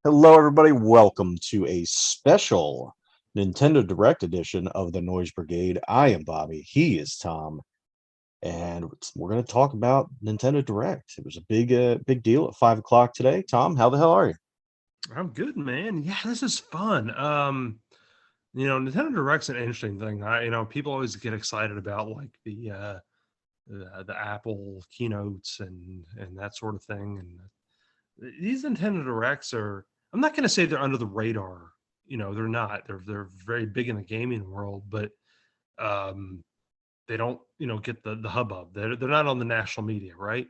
Hello, everybody. Welcome to a special Nintendo Direct edition of the Noise Brigade. I am Bobby. He is Tom, and we're going to talk about Nintendo Direct. It was a big deal at 5 o'clock today. Tom, how the hell are you? I'm good, man. Yeah, this is fun. Nintendo Direct's an interesting thing. People always get excited about like the Apple keynotes and that sort of thing. And these Nintendo Directs are. I'm not going to say they're under the radar. They're not. They're very big in the gaming world, but um, they don't get the hubbub. They're not on the national media, right?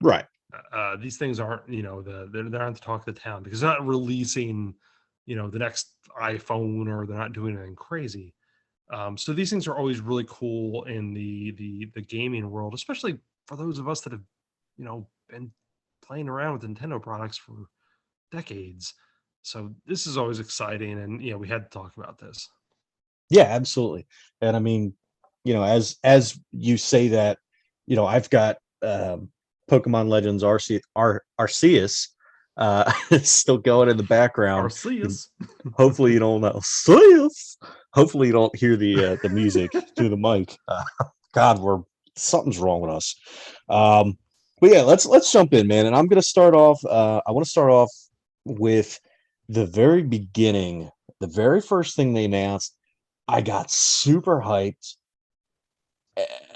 Right. These things aren't, they're not the talk of the town because they're not releasing, the next iPhone, or they're not doing anything crazy. So these things are always really cool in the gaming world, especially for those of us that have, been playing around with Nintendo products for decades. So this is always exciting, and we had to talk about this. Yeah, absolutely. And I mean, as you say that, I've got Pokemon Legends Arceus still going in the background. Arceus. Hopefully you don't Arceus. Hopefully you don't hear the music through the mic. God, we're something's wrong with us. But yeah, let's jump in, man. And I'm gonna start off. I want to start off with the very beginning, the very first thing they announced. I got super hyped,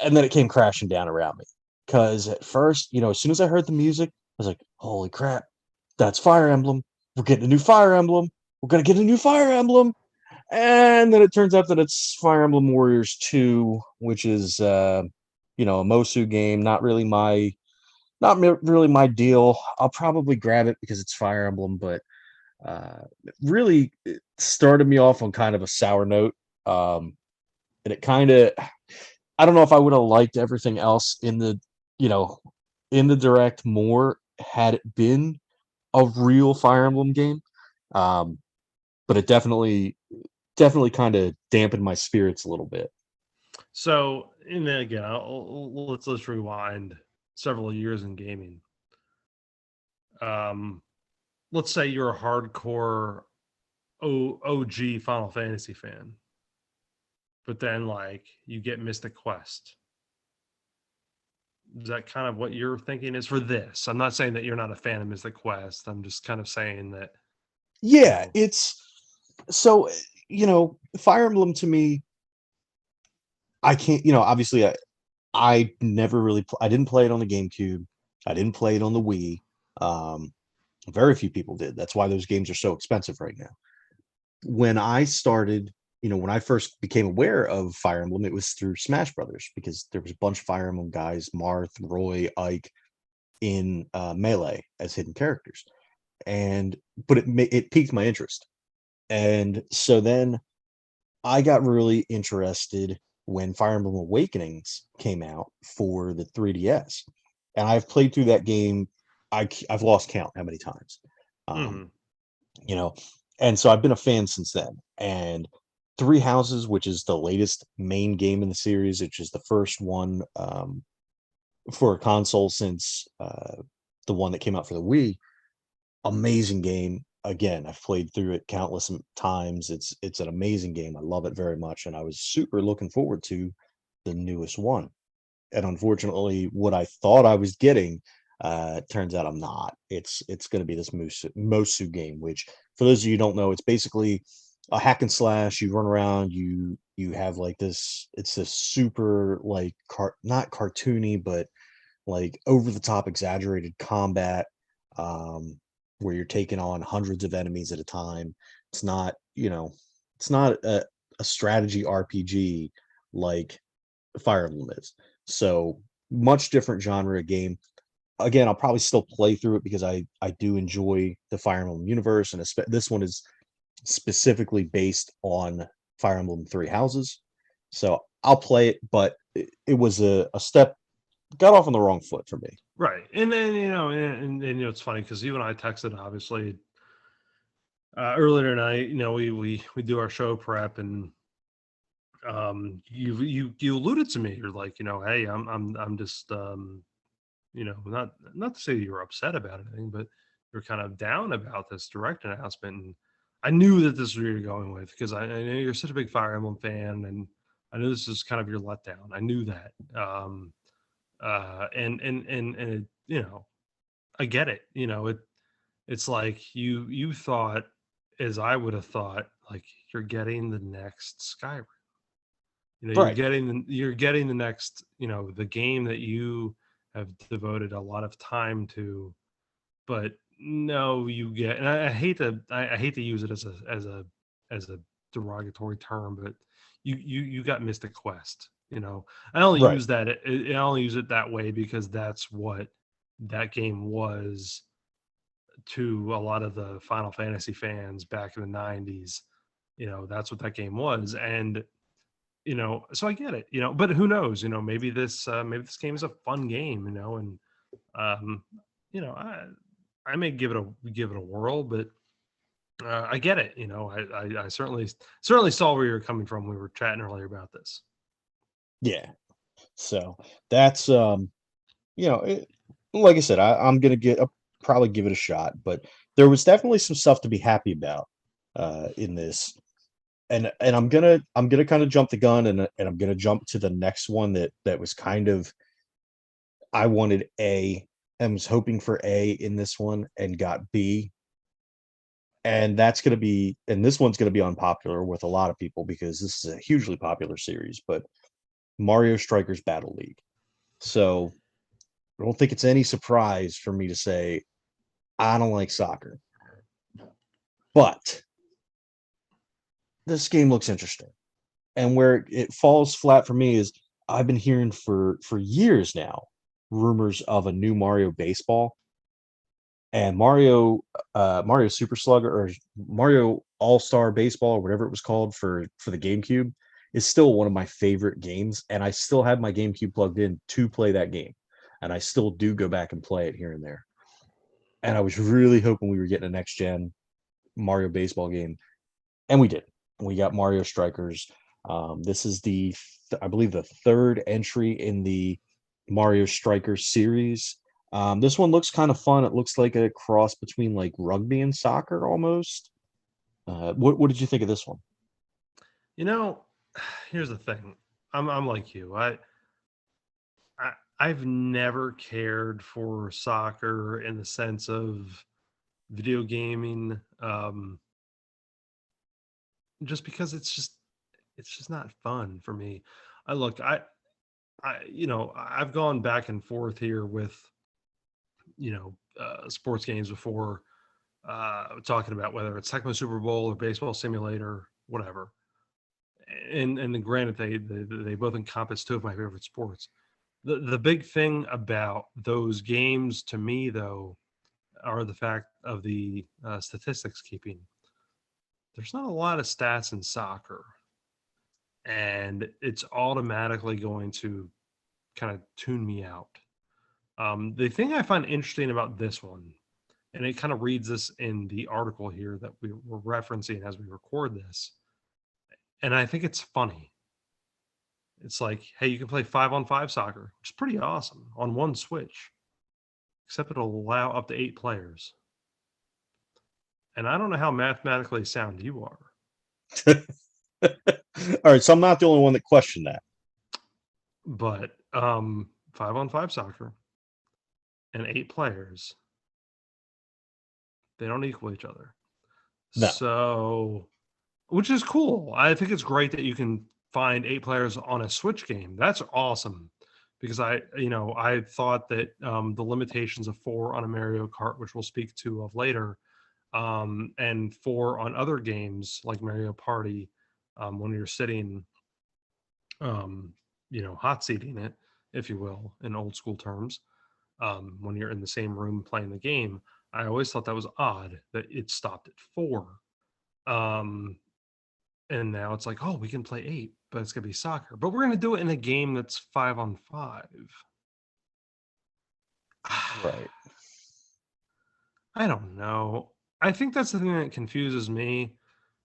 and then it came crashing down around me. Because at first, as soon as I heard the music, I was like, "Holy crap, that's Fire Emblem! We're getting a new Fire Emblem. We're gonna get a new Fire Emblem." And then it turns out that it's Fire Emblem Warriors 2, which is a Mosu game. Not really my deal. I'll probably grab it because it's Fire Emblem, but really it started me off on kind of a sour note. And it kind of, I don't know if I would have liked everything else you know, in the direct more had it been a real Fire Emblem game. Um, but it definitely kind of dampened my spirits a little bit. So, and then again, let's rewind several years in gaming. Um, let's say you're a hardcore OG Final Fantasy fan, but then like you get Mystic Quest. Is that kind of what you're thinking is for this? I'm not saying that you're not a fan of Mystic Quest. I'm just kind of saying that, you Yeah, know, it's so Fire Emblem to me, I can't, obviously I never really I didn't play it on the GameCube. I didn't play it on the Wii. Um, very few people did. That's why those games are so expensive right now. When I started, when I first became aware of Fire Emblem, it was through Smash Brothers because there was a bunch of Fire Emblem guys, Marth, Roy, Ike, in Melee as hidden characters, and but it piqued my interest, and so then I got really interested when Fire Emblem Awakenings came out for the 3DS, and I've played through that game. I've lost count how many times. Um, mhm. you know, and so I've been a fan since then. And Three Houses, which is the latest main game in the series, which is the first one for a console since the one that came out for the Wii. Amazing game. Again, I've played through it countless times. It's an amazing game. I love it very much, and I was super looking forward to the newest one. And unfortunately, what I thought I was getting turns out I'm not. It's going to be this Mosu game, which for those of you who don't know, it's basically a hack and slash. You run around, you have like this. It's this super like not cartoony, but like over the top, exaggerated combat, um, where you're taking on hundreds of enemies at a time. It's not it's not a strategy RPG like Fire Emblem is. So much different genre of game. Again, I'll probably still play through it because I do enjoy the Fire Emblem universe, and this one is specifically based on Fire Emblem Three Houses. So I'll play it, but it was a step got off on the wrong foot for me. Right. And then, it's funny because you and I texted obviously earlier tonight, we do our show prep, and you alluded to me. You're like, hey, I'm just not to say that you were upset about anything, but you're kind of down about this direct announcement. And I knew that this was where you're going with, because I know you're such a big Fire Emblem fan, and I knew this was kind of your letdown. I knew that. And it, I get it. It's like you thought, as I would have thought, like you're getting the next Skyrim. Right. You're getting the next, the game that you have devoted a lot of time to. But no, you get, and I hate to use it as a derogatory term, but you got Mystic Quest. I only Right. use that I only use it that way because that's what that game was to a lot of the Final Fantasy fans back in the 90s. That's what that game was. And so I get it, but who knows, maybe this game is a fun game, and um you know I may give it a whirl, but I get it. I certainly saw where you're coming from. We were chatting earlier about this. Yeah. So that's like I said, I'm gonna probably give it a shot, but there was definitely some stuff to be happy about in this. And I'm gonna kind of jump the gun, and I'm gonna jump to the next one that was kind of, I wanted A and was hoping for A in this one and got B. And this one's gonna be unpopular with a lot of people because this is a hugely popular series, but Mario Strikers Battle League. So I don't think it's any surprise for me to say I don't like soccer, but this game looks interesting. And where it falls flat for me is I've been hearing for years now rumors of a new Mario baseball, and Mario Super Slugger, or Mario All-Star Baseball, or whatever it was called for the GameCube, is still one of my favorite games, and I still have my GameCube plugged in to play that game, and I still do go back and play it here and there. And I was really hoping we were getting a next gen Mario baseball game, and we did. We got Mario Strikers. This is I believe, the third entry in the Mario Strikers series. This one looks kind of fun. It looks like a cross between like rugby and soccer almost. What did you think of this one? You know, Here's the thing. I'm like you. I've never cared for soccer in the sense of video gaming, just because it's just not fun for me. I look, I've gone back and forth here with sports games before, talking about whether it's Tecmo Super Bowl or Baseball Simulator, whatever. And granted, they both encompass two of my favorite sports. The big thing about those games to me, though, are the fact of the statistics keeping. There's not a lot of stats in soccer, and it's automatically going to kind of tune me out. The thing I find interesting about this one, and it kind of reads this in the article here that we were referencing as we record this, and I think it's funny. It's like, hey, you can play 5-on-5 soccer, which is pretty awesome, on one Switch, except it'll allow up to 8 players. And I don't know how mathematically sound you are, All right, so I'm not the only one that questioned that. but 5-on-5 soccer and 8 players, they don't equal each other. No. So, which is cool. I think it's great that you can find 8 players on a Switch game. That's awesome, because I thought that the limitations of 4 on a Mario Kart, which we'll speak to of later, and 4 on other games like Mario Party, when you're sitting, hot seating it, if you will, in old school terms, when you're in the same room playing the game. I always thought that was odd that it stopped at 4. Um, and now it's like, oh, we can play 8, but it's gonna be soccer. But we're gonna do it in a game that's 5-on-5. Right. I don't know. I think that's the thing that confuses me.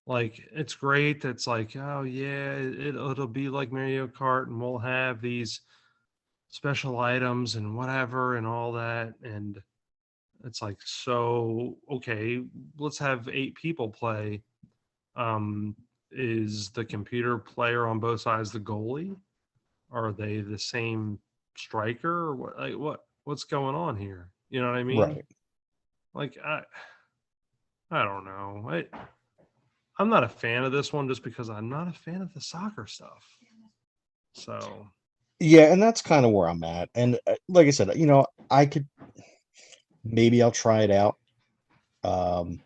Like, it's great. That's like, oh yeah, it'll be like Mario Kart, and we'll have these special items and whatever and all that. And It's like, so okay, let's have 8 people play. Um, is the computer player on both sides the goalie? Are they the same striker? Or what? Like, what's going on here? You know what I mean? Right. Like, I don't know. I'm not a fan of this one just because I'm not a fan of the soccer stuff. So Yeah, and that's kind of where I'm at. And like I said, I could maybe I'll try it out. Um,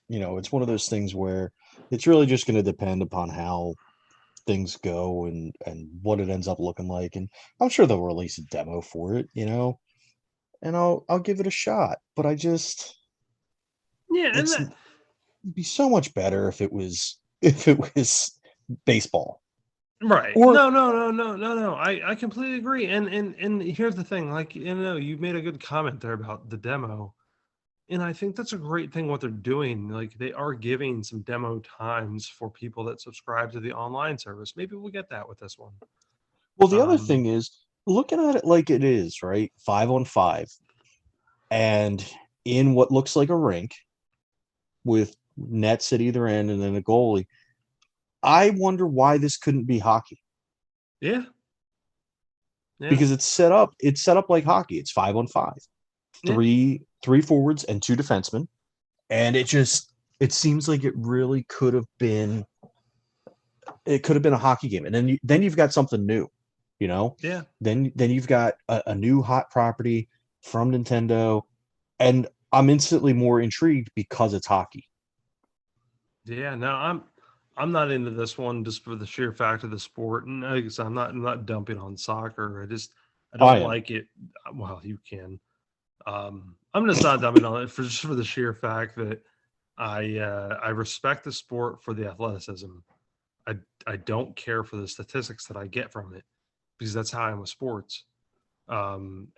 it's one of those things where it's really just going to depend upon how things go and what it ends up looking like. And I'm sure they'll release a demo for it, and I'll give it a shot. But I just yeah, and it'd be so much better if it was baseball. right. Or No. I completely agree. And here's the thing, like, you made a good comment there about the demo. And I think that's a great thing what they're doing. Like, they are giving some demo times for people that subscribe to the online service. Maybe we'll get that with this one. well, the other Um, thing is looking at it like it is, right? 5-on-5 and in what looks like a rink with nets at either end and then a goalie. I wonder why this couldn't be hockey yeah, yeah, because it's set up like hockey. It's 5-on-5, yeah, three forwards and two defensemen, and it seems like it could have been a hockey game, and then you've got something new, you know. yeah, Then you've got a new hot property from Nintendo, and I'm instantly more intrigued because it's hockey. yeah. No, I'm not into this one just for the sheer fact of the sport. And like I said, I'm not dumping on soccer. I I don't am. like it. Well, you can. I'm just not dumping on it just for the sheer fact that I respect the sport for the athleticism. I I don't care for the statistics that I get from it because that's how I am with sports. And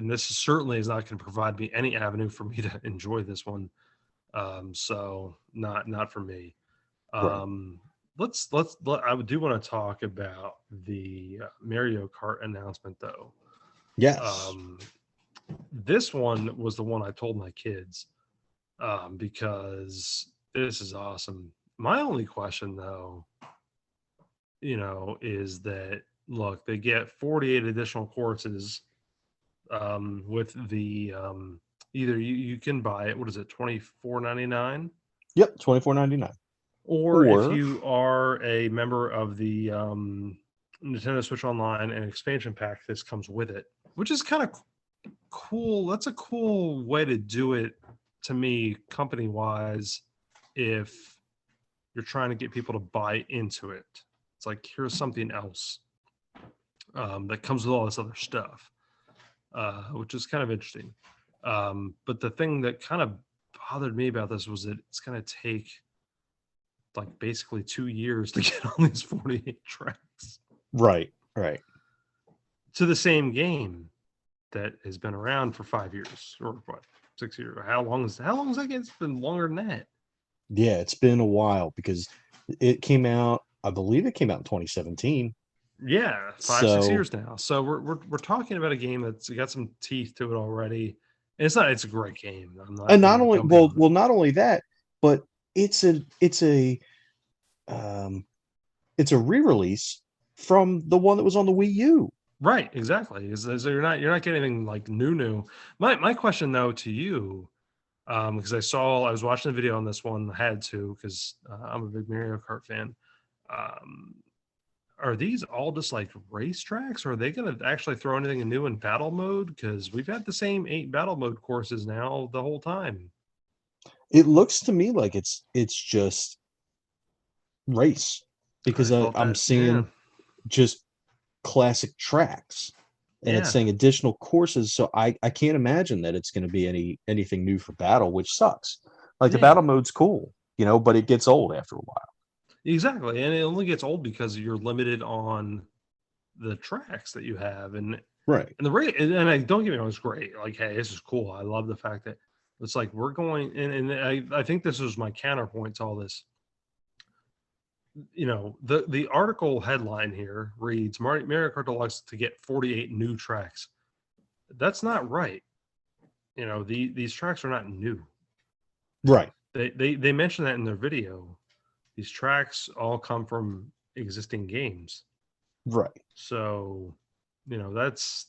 this certainly is not going to provide me any avenue for me to enjoy this one. So not for me. Right. Um, I do want to talk about the Mario Kart announcement though. Yes. Um, this one was the one I told my kids because this is awesome. My only question though, is that look, they get 48 additional courses with the either you can buy it, what is it, 24.99, Yep. 24.99. or if Or you are a member of the Nintendo Switch Online and expansion pack, this comes with it, which is kind of cool. That's a cool way to do it to me, company wise, if you're trying to get people to buy into it. It's like, here's something else that comes with all this other stuff, which is kind of interesting. But the thing that kind of bothered me about this was that it's going to take like basically 2 years to get on these 48 tracks right. Right. to the same game that has been around for 5 years or what, 6 years. How long is that? It's been longer than that. Yeah, it's been a while because it came out, I believe it came out in 2017. Yeah, 5 6 So, years now. So we're talking about a game that's got some teeth to it already. And it's a great game. I'm not and not only dumping on it. not only that, but it's a it's a um it's a re-release from the one that was on the Wii U. Right, exactly. Is you're not getting anything like new. My question though to you, because I was watching the video on this one, I had to because I'm a big Mario Kart fan. Um, are these all just like racetracks, or are they going to actually throw anything new in battle mode? Because we've had the same 8 battle mode courses now the whole time. It looks to me like it's just race I because thought I'm that, yeah, seeing just classic tracks and it's yeah, saying additional courses. So I can't imagine that it's going to be anything new for battle, which sucks. Like the yeah, battle mode's cool, but it gets old after a while. exactly. And it only gets old because you're limited on the tracks that you have, Right. and the rate, and I don't get me wrong, it's great. Like, hey, this is cool. I love the fact that it's like we're going, and I think this is my counterpoint to all this. The article headline here reads Mario Kart Deluxe to get 48 new tracks. That's not right. these tracks are not new. Right. They mention that in their video. These tracks all come from existing games. Right. So, that's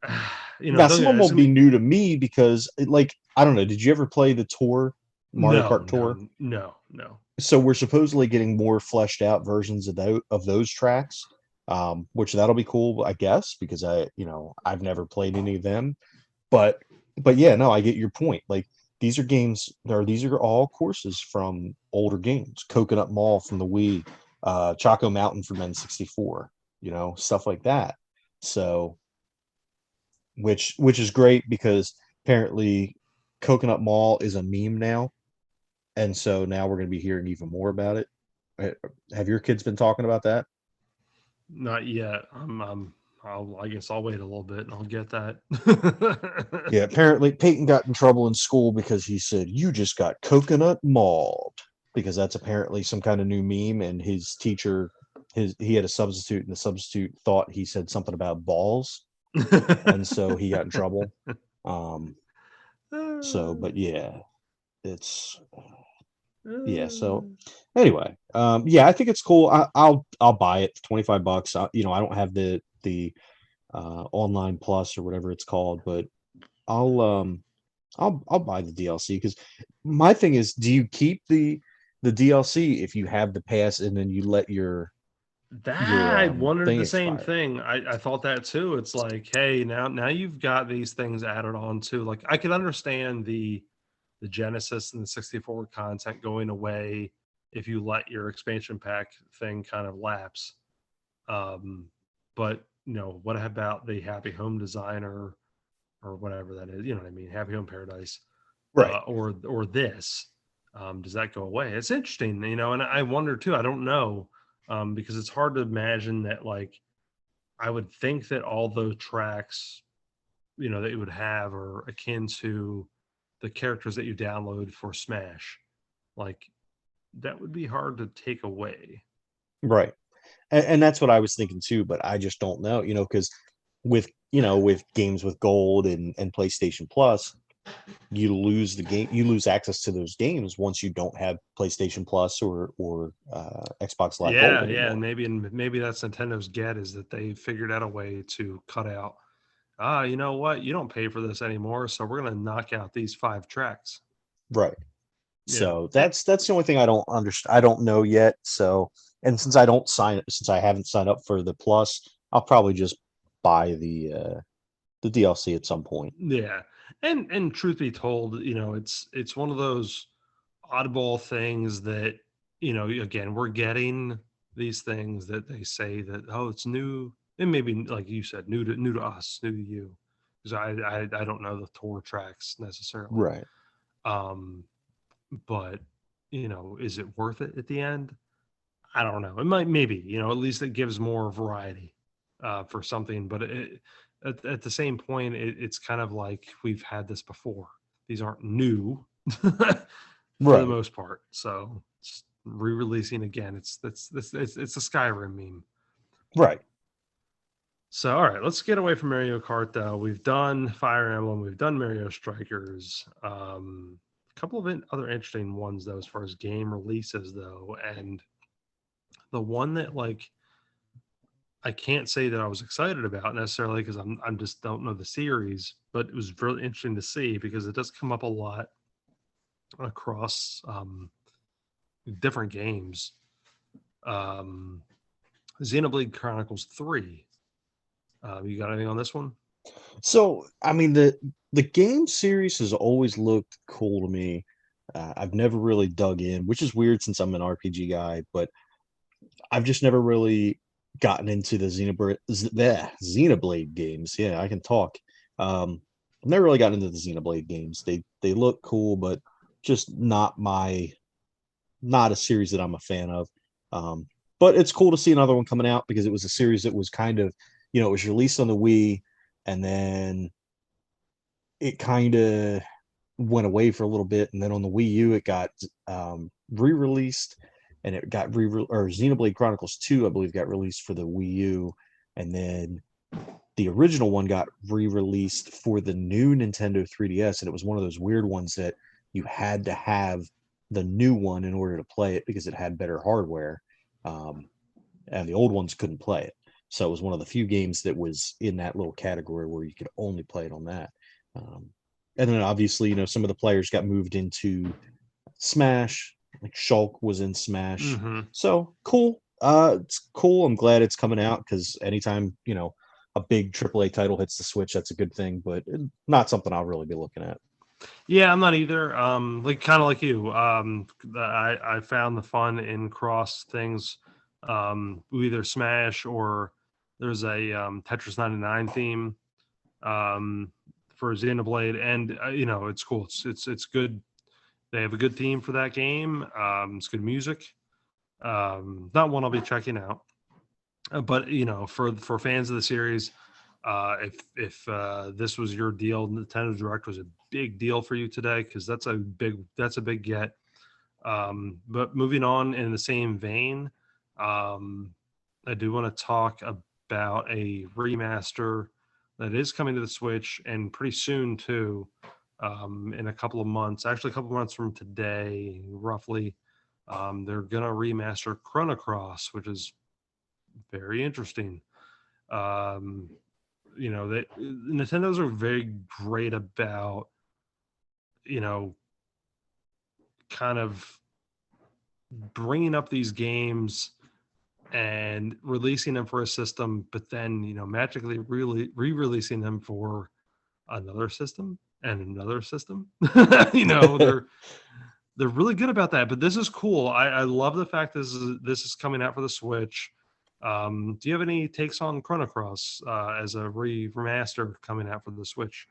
Now, don't some get of them it's will gonna be be new to me because, like, I don't know. Did you ever play the tour, Mario no, Kart Tour? no, no, no. So we're supposedly getting more fleshed out versions of those tracks, which that'll be cool, I guess, because I've never played any of them. But yeah, no, I get your point. Like these are games, these are all courses from older games. Coconut Mall from the Wii, Choco Mountain from N64, stuff like that. So which is great because apparently Coconut Mall is a meme now, and so now we're going to be hearing even more about it. Have your kids been talking about that? Not yet. I guess I'll wait a little bit and I'll get that. Yeah, apparently Peyton got in trouble in school because he said, "You just got coconut mauled," because that's apparently some kind of new meme. And his teacher, he had a substitute, and the substitute thought he said something about balls, and so he got in trouble. Um, but yeah, it's yeah. So anyway, yeah, I think it's cool. I'll buy it for $25. I don't have the online plus or whatever it's called, but I'll I'll buy the DLC because my thing is, do you keep the DLC if you have the pass and then you let your I wondered thing the same expire? thing. I thought that too. It's like, hey, now you've got these things added on too. Like I could understand the Genesis and the 64 content going away if you let your expansion pack thing kind of lapse. Um, but what about the Happy Home Designer or whatever that is? You know what I mean? Happy Home Paradise, Right. or this. Does that go away? It's interesting, and I wonder too. I don't know, because it's hard to imagine that. Like, I would think that all those tracks, that you would have are akin to the characters that you download for Smash. Like, that would be hard to take away. Right. And that's what I was thinking too, but I just don't know, because with games with gold and PlayStation Plus, you lose access to those games once you don't have PlayStation Plus or Xbox Live Gold Yeah, and anymore. maybe that's Nintendo's get, is that they figured out a way to cut out. You know what? You don't pay for this anymore, so we're gonna knock out these 5 tracks. Right. You know, So that's the only thing I don't understand. I don't know yet. So, and since I haven't signed up for the plus, I'll probably just buy the DLC at some point. yeah, and truth be told, it's one of those oddball things that, again, we're getting these things that they say that, oh, it's new, and maybe like you said, new to us, new to you, because I don't know the tour tracks necessarily. Right. um but is it worth it at the end? I don't know. It might, maybe, at least it gives more variety for something. But at the same point, it's kind of like we've had this before. These aren't new for the Right. most part. So it's re-releasing again. It's a Skyrim meme. Right. So all right, let's get away from Mario Kart though. We've done Fire Emblem. We've done Mario Strikers. A couple of other interesting ones though, as far as game releases though, and the one that, like, I can't say that I was excited about necessarily because I'm just don't know the series, but it was really interesting to see because it does come up a lot across different games. Um, Xenoblade Chronicles 3. You got anything on this one? So, I mean, the game series has always looked cool to me. I've never really dug in, which is weird since I'm an RPG guy, but I've just never really gotten into the Xenoblade games. Yeah, I can talk. I've never really gotten into the Xenoblade games. They look cool, but just not a series that I'm a fan of. Um, but it's cool to see another one coming out because it was a series that was kind of, it was released on the Wii, and then it kind of went away for a little bit, and then on the Wii U it got re-released, and it got or Xenoblade Chronicles 2, I believe, got released for the Wii U, and then the original one got re-released for the new Nintendo 3DS, and it was one of those weird ones that you had to have the new one in order to play it because it had better hardware, um, and the old ones couldn't play it. So it was one of the few games that was in that little category where you could only play it on that. Um, and then obviously, some of the players got moved into Smash. Like Shulk was in Smash. Hmm. So cool. It's cool. I'm glad it's coming out because anytime, a big AAA title hits the Switch, that's a good thing, but not something I'll really be looking at. Yeah, I'm not either. Like kind of like you. I found the fun in cross things. Either Smash or there's a Tetris 99 theme for Xenoblade, and it's cool. It's good. They have a good theme for that game. It's good music. Not one I'll be checking out, but for fans of the series, if this was your deal, Nintendo Direct was a big deal for you today because that's a big get. But moving on in the same vein, um, I do want to talk about a remaster that is coming to the Switch and pretty soon too. In a couple of months, actually a couple of months from today, roughly, they're gonna remaster Chrono Cross, which is very interesting. Um, that Nintendo's are very great about you know kind of bringing up these games and releasing them for a system, but then magically really re-releasing them for another system and another system. They're really good about that. But this is cool. I love the fact this is coming out for the Switch. Do you have any takes on Chrono Cross as a remaster coming out for the Switch?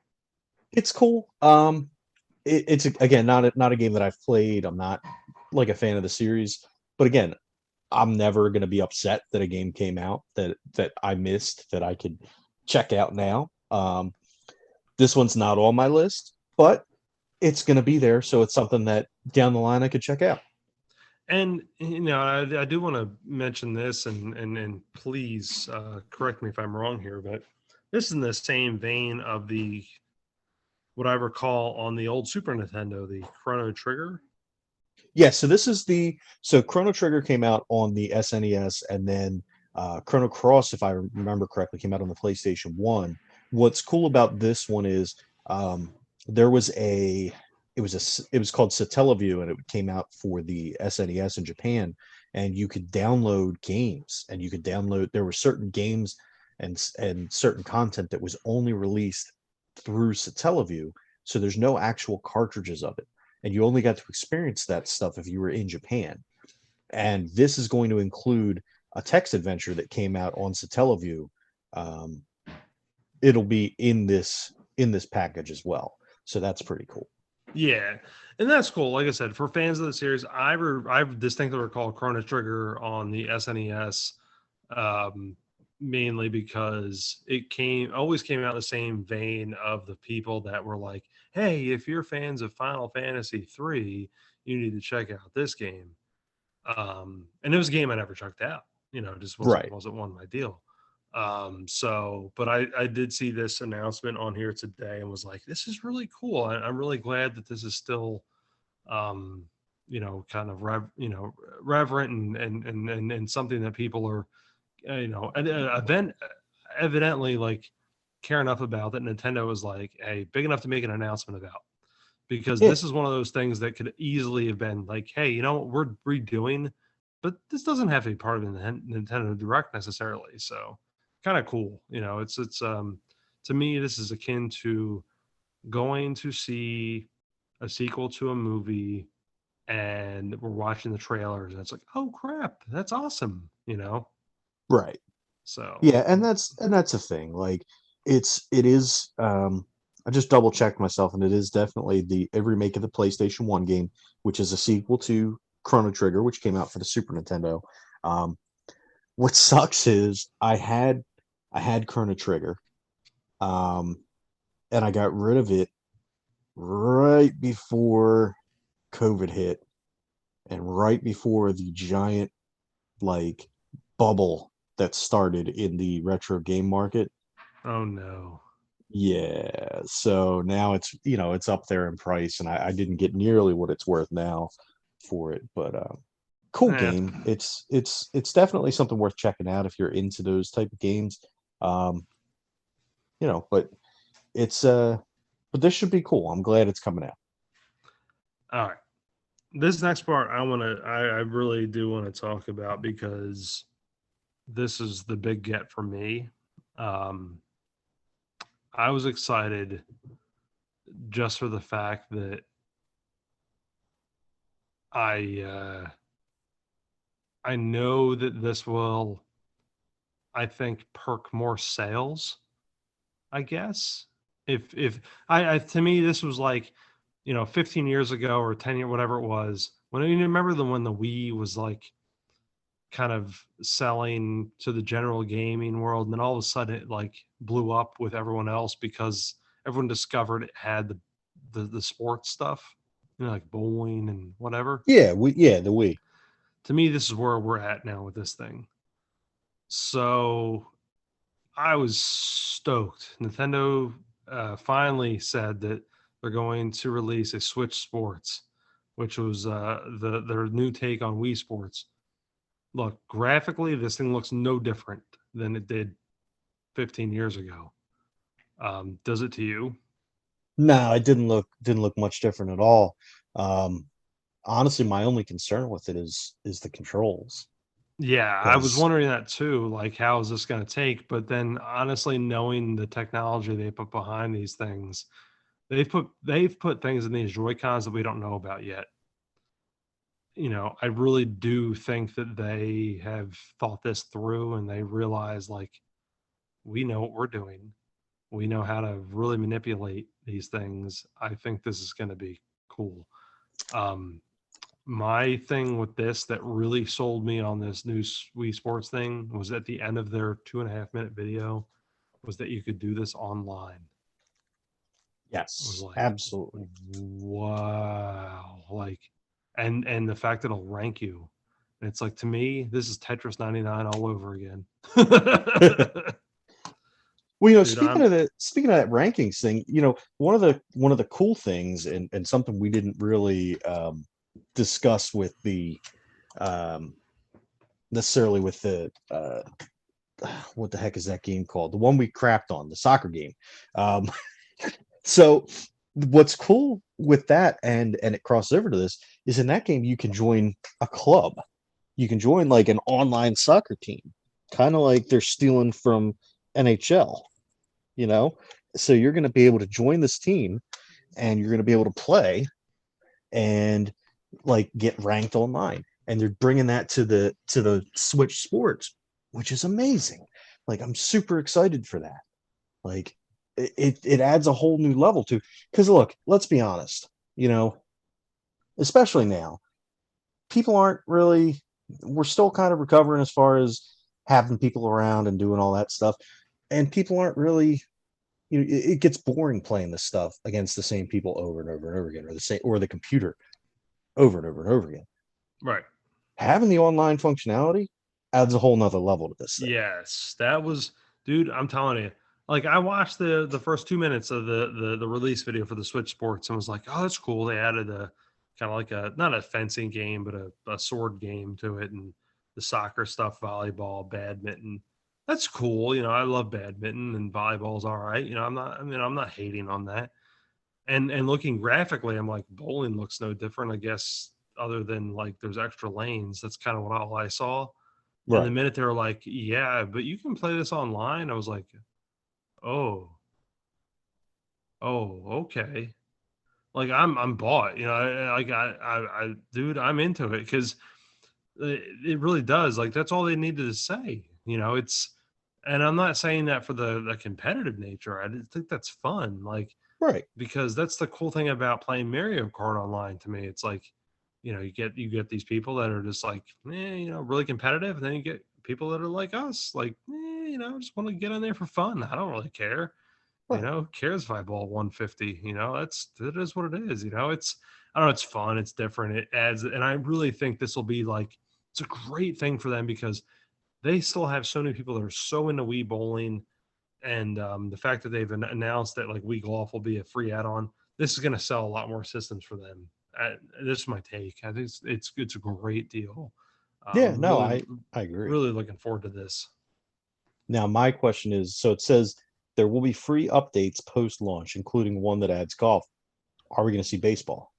It's cool. Again, not a game that I've played. I'm not like a fan of the series, but again, I'm never going to be upset that a game came out that I missed that I could check out now. This one's not on my list, but it's going to be there, so it's something that down the line I could check out. And I do want to mention this, and please correct me if I'm wrong here, but this is in the same vein of the what I recall on the old Super Nintendo, the Chrono Trigger. Yeah, so Chrono Trigger came out on the SNES, and then Chrono Cross, if I remember correctly, came out on the PlayStation 1. What's cool about this one is there was it was called Satellaview, and it came out for the SNES in Japan, and you could download games, and there were certain games and certain content that was only released through Satellaview, so there's no actual cartridges of it, and you only got to experience that stuff if you were in Japan. And this is going to include a text adventure that came out on Satellaview. Um, it'll be in this package as well, so that's pretty cool. Yeah, and that's cool. Like I said, for fans of the series, I distinctly recall Chrono Trigger on the SNES, um, mainly because it always came out in the same vein of the people that were like, "Hey, if you're fans of Final Fantasy 3, you need to check out this game." And it was a game I never checked out. It just wasn't Right. wasn't one of my deal. But I did see this announcement on here today and was like, this is really cool. I'm really glad that this is still, um, kind of reverent and something that people are, evidently like care enough about that Nintendo is like, hey, big enough to make an announcement about. Because Yeah. this is one of those things that could easily have been like, hey, what we're redoing, but this doesn't have to be part of the Nintendo Direct necessarily. So kind of cool. It's to me, this is akin to going to see a sequel to a movie and we're watching the trailers and it's like, oh crap, that's awesome. Right. So Yeah, and that's a thing. Like it is I just double checked myself, and it is definitely a remake of the PlayStation 1 game, which is a sequel to Chrono Trigger, which came out for the Super Nintendo. Um what sucks is I had Chrono Trigger, um and I got rid of it right before COVID hit, and right before the giant like bubble that started in the retro game market. Oh no. Yeah, so now it's it's up there in price, and I didn't get nearly what it's worth now for it, but cool Eh, game. It's definitely something worth checking out if you're into those type of games. Um, but it's but this should be cool. I'm glad it's coming out. all right. This next part I really do want to talk about because this is the big get for me. Um, I was excited just for the fact that I I know that this will, I think, perk more sales, I guess. If I to me this was like, 15 years ago or 10 year whatever it was. When you remember when the Wii was like kind of selling to the general gaming world, and then all of a sudden it like blew up with everyone else because everyone discovered it had the sports stuff, like bowling and whatever. Yeah, the Wii. To me, this is where we're at now with this thing. So I was stoked. Nintendo finally said that they're going to release a Switch Sports, which was their new take on Wii Sports. Look, graphically, this thing looks no different than it did 15 years ago. Does it to you? No, it didn't look much different at all. Um, Honestly, my only concern with it is the controls Yeah, I was because wondering that too. Like, how is this going to take? But then, honestly, knowing the technology they put behind these things, they've put things in these Joy Cons that we don't know about yet. I really do think that they have thought this through and they realize like we know what we're doing. We know how to really manipulate these things. I think this is going to be cool. Um, my thing with this that really sold me on this new Wii Sports thing was at the end of their 2.5 minute video was that you could do this online. It was yes, like, absolutely. wow, like, and the fact that it'll rank you. And it's like to me, this is Tetris 99 all over again. Well, Dude, I'm speaking of that rankings thing, one of the cool things and something we didn't really discuss with the um, necessarily with the what the heck is that game called? The one we crapped on, the soccer game. Um, so what's cool with that and it crosses over to this is in that game you can join a club. You can join like an online soccer team, kind of like they're stealing from NHL, you know? So you're going to be able to join this team and you're going to be able to play and like get ranked online. And they're bringing that to the Switch Sports, which is amazing. Like I'm super excited for that. Like it adds a whole new level to because look, let's be honest, especially now, people aren't really we're still kind of recovering as far as having people around and doing all that stuff. And people aren't really it gets boring playing this stuff against the same people over and over and over again, or the computer over and over and over again. right. Having the online functionality adds a whole nother level to this thing. Yes, that was, dude. I'm telling you, like I watched the first 2 minutes of the release video for the Switch Sports and was like, oh, that's cool. They added a kind of like a not a fencing game, but a sword game to it, and the soccer stuff, volleyball, badminton. That's cool. I love badminton and volleyball's all right. I'm not hating on that. And looking graphically, I'm like bowling looks no different, I guess, other than like there's extra lanes. That's kind of what all I saw. And the Right. minute they were like, "Yeah, but you can play this online," I was like, "Oh, oh, okay." Like I'm bought. Like dude, I'm into it because it really does. Like that's all they needed to say. And I'm not saying that for the competitive nature. I just think that's fun. Like Right. because that's the cool thing about playing Mario Kart online. To me, it's like you get these people that are just like really competitive, and then you get people that are like us, like just want to get in there for fun. I don't really care. Right. Who cares if I ball 150? It is what it is. It's I don't know. It's fun. It's different. It adds, and I really think this will be like it's a great thing for them because they still have so many people that are so into Wii bowling. and the fact that they've announced that like Wii Golf will be a free add-on, this is going to sell a lot more systems for them. This is my take. I think it's a great deal. Yeah, no, Really, I agree. really looking forward to this. Now, my question is, so it says there will be free updates post launch, including one that adds golf. Are we going to see baseball?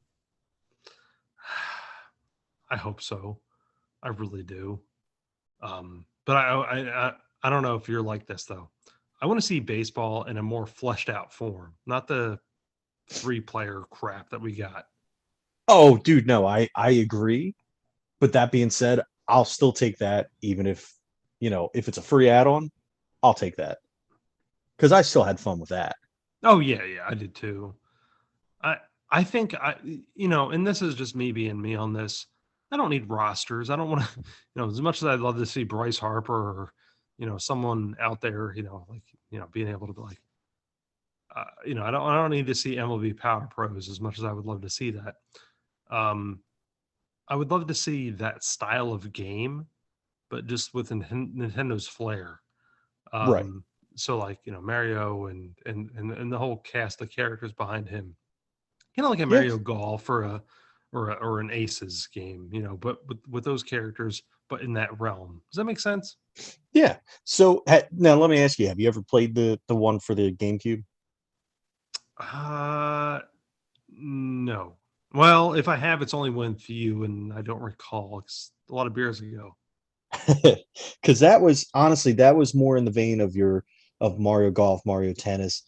I hope so. I really do. But I don't know if you're like this though. I want to see baseball in a more fleshed out form, not the 3-player crap that we got. Oh, dude, no, I agree. But that being said, I'll still take that, even if if it's a free add-on, I'll take that because I still had fun with that. Oh yeah, yeah, I did too. I I think and this is just me being me on this. I don't need rosters. I don't want to, as much as I'd love to see Bryce Harper or, someone out there, like, being able to be like, I don't need to see MLB Power Pros as much as I would love to see that. Um, I would love to see that style of game, but just with Nintendo's flair. Right. Um, so like, Mario and the whole cast of characters behind him, kind of like a Yeah. Mario Golf or an Aces game, but with those characters, but in that realm. Does that make sense? Yeah. So now let me ask you: have you ever played the one for the GameCube? Uh, no. Well, if I have, it's only with you, and I don't recall. It's a lot of beers ago. Because that was honestly that was more in the vein of your of Mario Golf, Mario Tennis,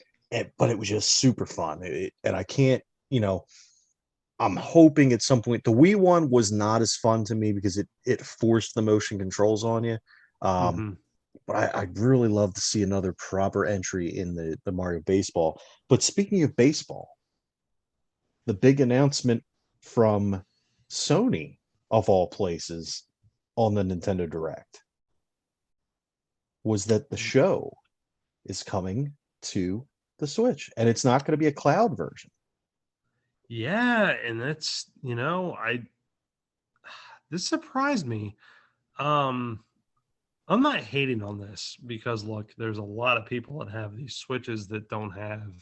but it was just super fun. And I can't, you know, I'm hoping at some point the Wii one was not as fun to me because it forced the motion controls on you. Um, Hmm. but I'd really love to see another proper entry in the Mario Baseball. But speaking of baseball, the big announcement from Sony of all places on the Nintendo Direct was that the show is coming to the Switch and it's not going to be a cloud version. Yeah, and that's I this surprised me. Um, I'm not hating on this because look, there's a lot of people that have these switches that don't have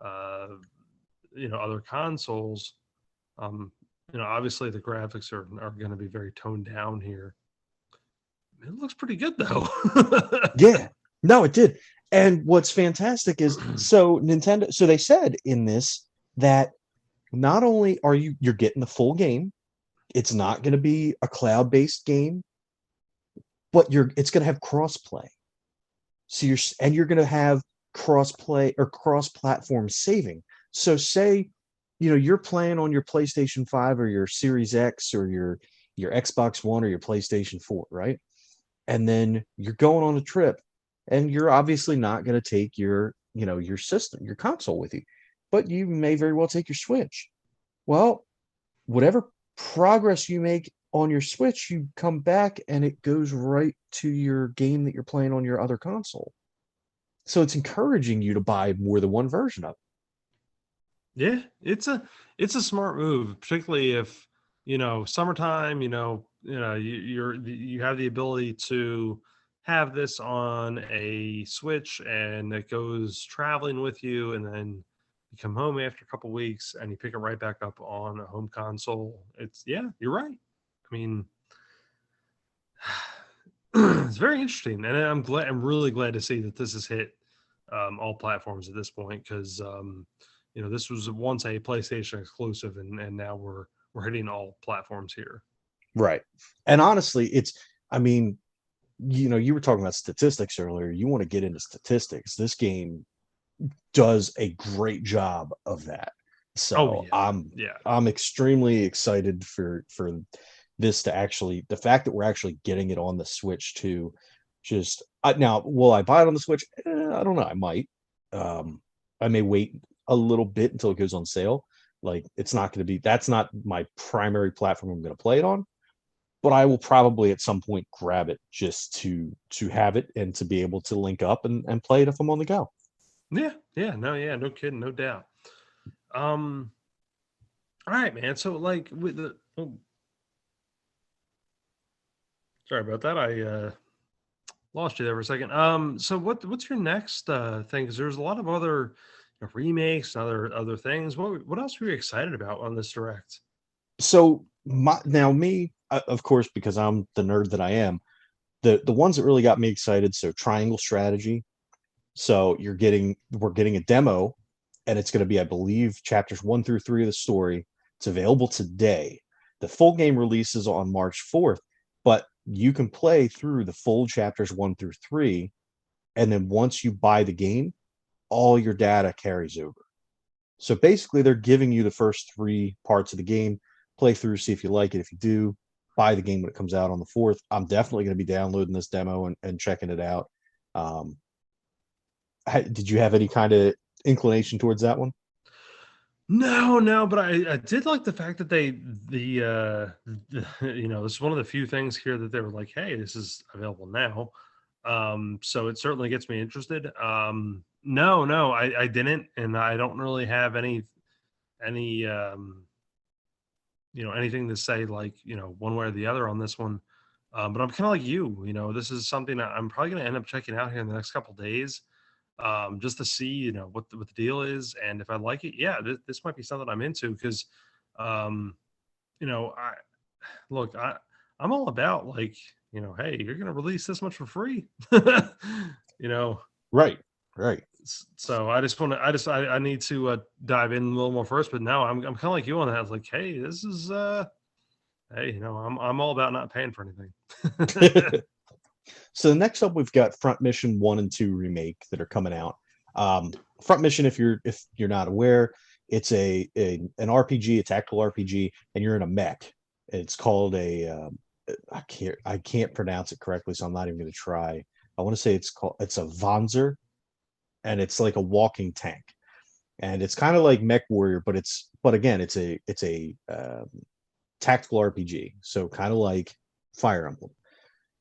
uh other consoles. Um, obviously the graphics are going to be very toned down here. It looks pretty good though. Yeah, no, it did. And what's fantastic is so Nintendo, so they said in this that not only are you're getting the full game, it's not going to be a cloud-based game, but it's going to have cross-play. So you're going to have cross-play or cross-platform saving. So say, you're playing on your PlayStation 5 or your Series X or your Xbox One or your PlayStation 4, right? And then you're going on a trip and you're obviously not going to take your system, your console with you, but you may very well take your Switch. Well, whatever progress you make on your Switch, you come back and it goes right to your game that you're playing on your other console. So it's encouraging you to buy more than one version of it. Yeah, it's a smart move, particularly if summertime. You have the ability to have this on a Switch, and it goes traveling with you, and then you come home after a couple weeks, and you pick it right back up on a home console. Yeah, you're right. I mean, it's very interesting, and I'm really glad to see that this has hit all platforms at this point because this was once a PlayStation exclusive, and now we're hitting all platforms here. Right. And honestly, I mean, you were talking about statistics earlier. You want to get into statistics. This game does a great job of that. Oh So yeah, I'm yeah, I'm extremely excited for this to actually the fact that we're actually getting it on the Switch too. Just now, will I buy it on the Switch? I don't know. I might. Um, I may wait a little bit until it goes on sale. Like it's not going to be that's not my primary platform I'm going to play it on, but I will probably at some point grab it just to have it and to be able to link up and play it if I'm on the go. yeah, yeah. No, yeah, no kidding, no doubt. Um, all right, man. So like with the sorry about that. I Lost you there for a second. So what's your next thing? Because there's a lot of other remakes, other things. What else were you excited about on this direct? So now me, of course, because I'm the nerd that I am, the ones that really got me excited. So Triangle Strategy. So we're getting a demo, and it's going to be, I believe, chapters 1 through 3 of the story. It's available today. The full game releases on March 4th, but you can play through the full chapters 1 through 3, and then once you buy the game, all your data carries over. So basically, they're giving you the first 3 parts of the game, play through, see if you like it. If you do, buy the game when it comes out on the 4th. I'm definitely going to be downloading this demo and checking it out. Um, did you have any kind of inclination towards that one? No, no, but I did like the fact that this is one of the few things here that they were like, hey, this is available now. So it certainly gets me interested. No, no, I didn't, and I don't really have any anything to say like one way or the other on this one. But I'm kind of like you. This is something that I'm probably going to end up checking out here in the next couple days, just to see what the deal is, and if I like it, yeah, this might be something I'm into because, um, I look, I'm all about like hey, you're going to release this much for free, you know. Right, right. So I just want to, I need to dive in a little more first, but now I'm kind of like you on that. I was like, hey, this is hey, I'm all about not paying for anything. So next up, we've got Front Mission 1 and 2 remake that are coming out. Front Mission, if you're not aware, it's an RPG, a tactical RPG, and you're in a mech. It's called I can't pronounce it correctly, so I'm not even going to try. I want to say it's a Vanzer, and it's like a walking tank, and it's kind of like Mech Warrior, but again, it's a tactical RPG, so kind of like Fire Emblem.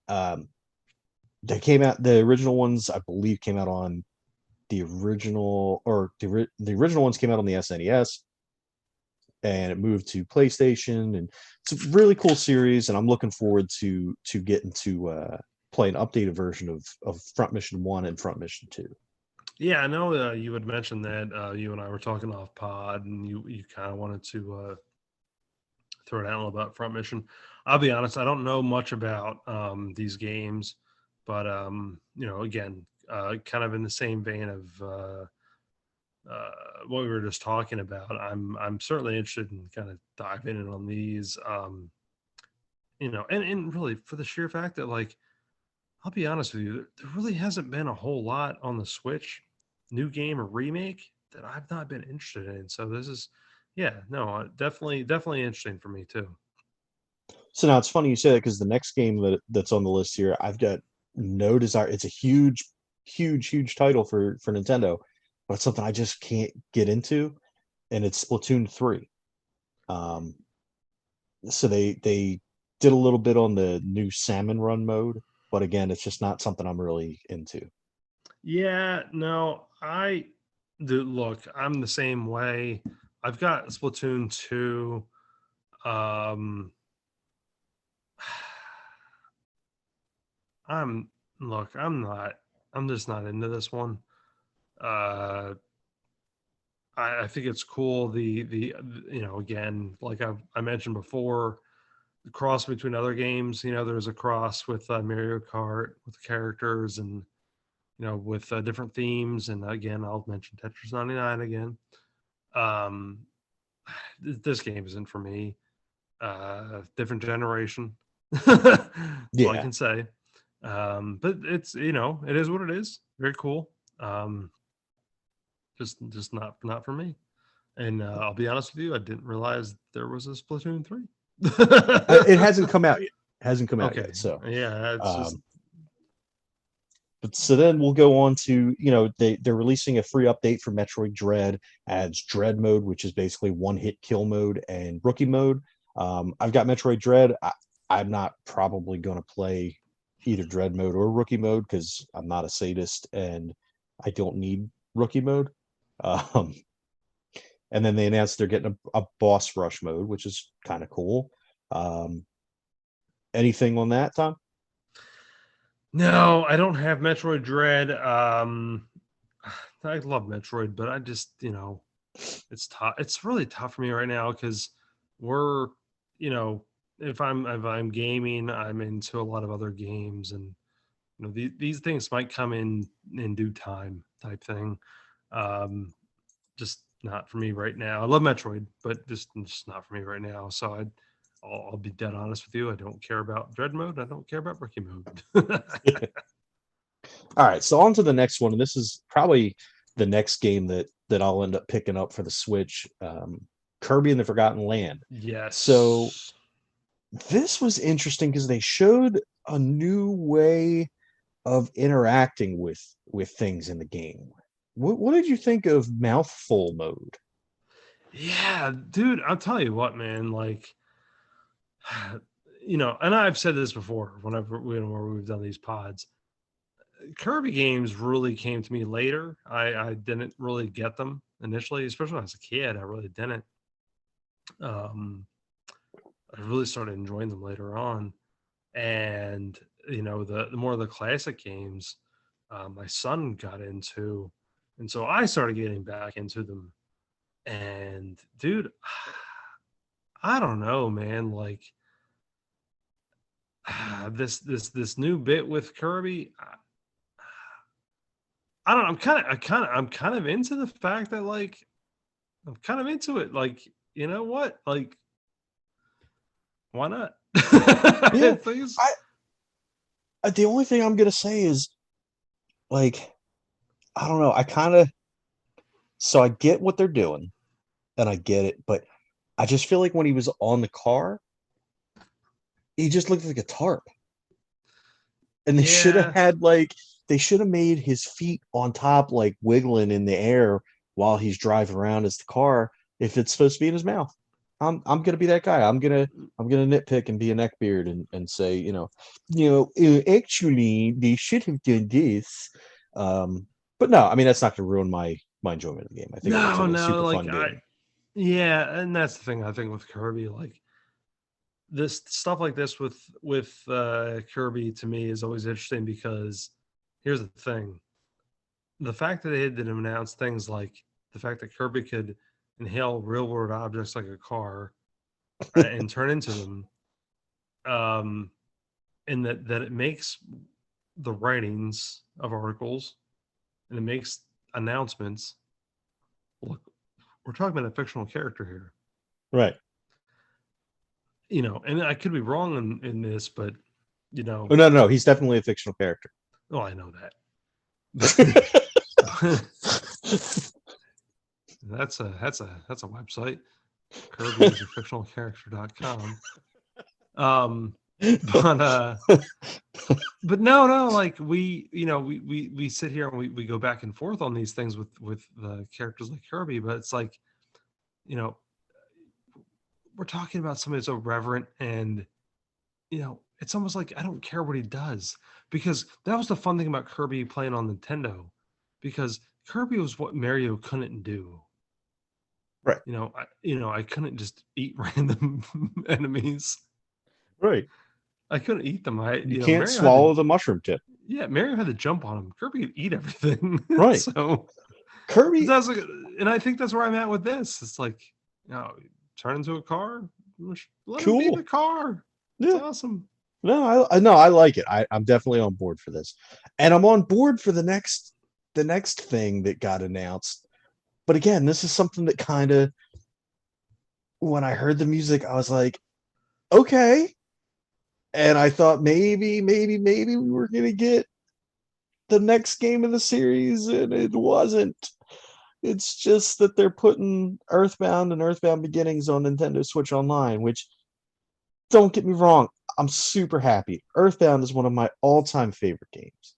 Um, they came out, the original ones, I believe, came out on the original, or the original ones came out on the SNES, and it moved to PlayStation, and it's a really cool series, and I'm looking forward to getting to play an updated version of Front Mission 1 and Front Mission 2. Yeah, I know you had mentioned that you and I were talking off pod, and you kind of wanted to throw it out a little about Front Mission. I'll be honest, I don't know much about these games, but again, kind of in the same vein of what we were just talking about. I'm certainly interested in kind of diving in on these, and really for the sheer fact that like I'll be honest with you, there really hasn't been a whole lot on the Switch, new game or remake that I've not been interested in. So this is, yeah, no, definitely interesting for me too. So now it's funny you say that, because the next game that's on the list here, I've got no desire. It's a huge, huge, huge title for Nintendo, but it's something I just can't get into, and it's Splatoon 3. Um, so they did a little bit on the new Salmon Run mode, but again, it's just not something I'm really into. Yeah, no, I do. Look, I'm the same way. I've got Splatoon 2. Um, I'm look, I'm just not into this one. Uh, I think it's cool. Again, like I mentioned before, the cross between other games. There's a cross with Mario Kart with the characters and with different themes. And again, I'll mention Tetris 99 again. Um, this game isn't for me. Different generation. That's all I Yeah, can say. But it's it is what it is. Very cool. Just not for me. And I'll be honest with you, I didn't realize there was a Splatoon 3. it hasn't come out yet. Hasn't come out Okay. yet. So, Yeah, it's just um, but so then we'll go on to, they're releasing a free update for Metroid Dread, adds Dread mode, which is basically one hit kill mode, and rookie mode. I've got Metroid Dread. I'm not probably going to play either Dread mode or rookie mode, because I'm not a sadist and I don't need rookie mode. Um, and then they announced they're getting a boss rush mode, which is kind of cool. Um, Anything on that, Tom? No, I don't have Metroid Dread. I love Metroid, but I just, it's tough. It's really tough for me right now because we're, you know, if I'm gaming, I'm into a lot of other games, and these things might come in due time, type thing. Um, just not for me right now. I love Metroid, but just not for me right now. So I'll be dead honest with you. I don't care about Dread mode. I don't care about Rookie mode. All right, so on to the next one, and this is probably the next game that I'll end up picking up for the Switch. Kirby and the Forgotten Land. So Yes. this was interesting because they showed a new way of interacting with things in the game. What did you think of mouthful mode? Yeah, dude, I'll tell you what, man, like, and I've said this before whenever where we've done these pods. Kirby games really came to me later. I didn't really get them initially, especially when I was a kid. I really didn't. Um, I really started enjoying them later on, and the more of the classic games, my son got into, and so I started getting back into them. And dude, I don't know, man. Like this new bit with Kirby. I don't know. I'm kind of into the fact that, like, I'm kind of into it. Like, you know what? Like, why not? Yeah, Things. the only thing I'm gonna say is like I don't know. I kind of so I get what they're doing and I get it, but I just feel like when he was on the car, he just looked like a tarp. And they should have Yeah, had like they should have made his feet on top like wiggling in the air while he's driving around as the car if it's supposed to be in his mouth. I'm gonna be that guy. I'm gonna nitpick and be a neckbeard and say, actually they should have done this. But no, I mean that's not gonna ruin my enjoyment of the game. I think it's a no, super like fun game. yeah, and that's the thing I think with Kirby, like this stuff like this with Kirby to me is always interesting because here's the thing: the fact that they didn't announce things like the fact that Kirby could inhale real world objects like a car, and turn into them, um, and that it makes the writings of articles and it makes announcements. Look, we're talking about a fictional character here, Right. and I could be wrong in this, but you Oh know, no, no, he's definitely a fictional character. oh, I know that, but that's a website. Kirby is a fictional character.com. Um, but but no, like we sit here and we go back and forth on these things with the characters like Kirby, but it's like, you know, we're talking about somebody so reverent, and it's almost like I don't care what he does, because that was the fun thing about Kirby playing on Nintendo, because Kirby was what Mario couldn't do. Right. I couldn't just eat random enemies. Right. I couldn't eat them. You can't Mario had to, swallow the mushroom tip. yeah, Mario had to jump on him. Kirby could eat everything. Right. So Kirby. that's like, and I think that's where I'm at with this. It's like, turn into a car. Let him be the Cool. car. It's Yeah. awesome. No, I no, I like it. I'm definitely on board for this. And I'm on board for the next thing that got announced. But again, this is something that kind of when I heard the music, I was like, okay. And I thought maybe we were gonna get the next game in the series, and it wasn't. It's just that they're putting Earthbound and Earthbound Beginnings on Nintendo Switch Online, which don't get me wrong, I'm super happy. Earthbound is one of my all-time favorite games.